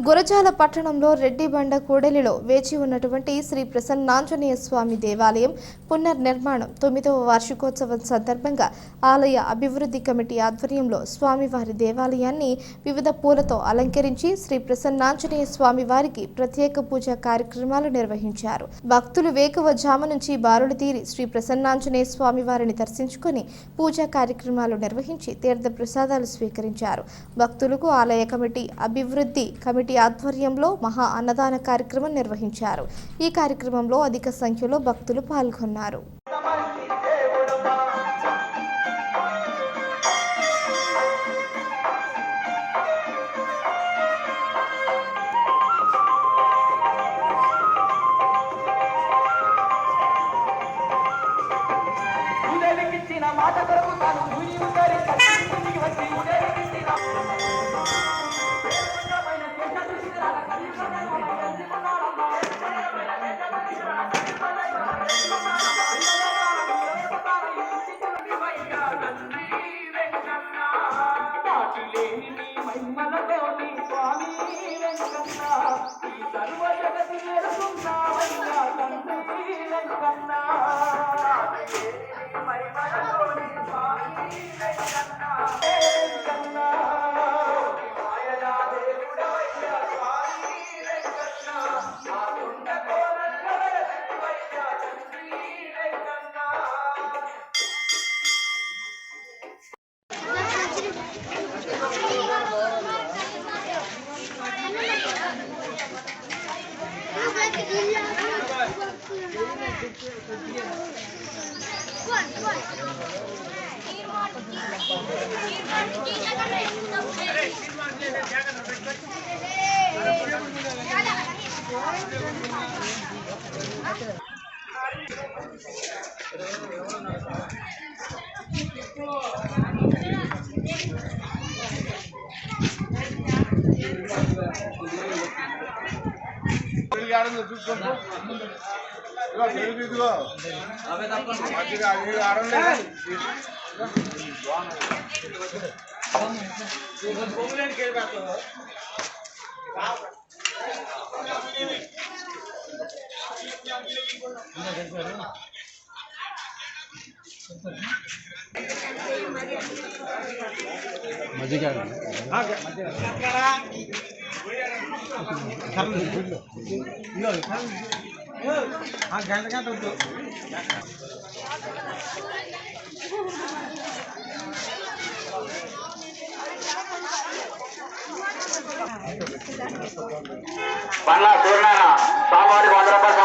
గురజాల పట్టణంలో రెడ్డిబండ కూడలిలో వేచి ఉన్నటువంటి శ్రీ ప్రసన్నాంజనేయ స్వామి దేవాలయం పునర్నిర్మాణం 9వ వార్షికోత్సవం సందర్భంగా ఆలయ అభివృద్ధి కమిటీ ఆధ్వర్యంలో స్వామివారి దేవాలయాన్ని వివిధ పూలతో అలంకరించి శ్రీ ప్రసన్నాంజనేయ స్వామి వారికి ప్రత్యేక పూజా కార్యక్రమాలు నిర్వహించారు. భక్తులు వేకువజాము నుంచి బారులు తీరి శ్రీ ప్రసన్నాంజనేయ స్వామి వారిని దర్శించుకొని పూజా కార్యక్రమాలు నిర్వహించి తీర్థ ప్రసాదాలు స్వీకరించారు. భక్తులకు ఆలయ కమిటీ అభివృద్ధి కమిటీ ఆధ్వర్యంలో మహా అన్నదాన కార్యక్రమం నిర్వహించారు. ఈ కార్యక్రమంలో అధిక సంఖ్యలో భక్తులు పాల్గొన్నారు. బండ్ల సూర్యనారాయణ స్వామివారికి 100 రూపాయలు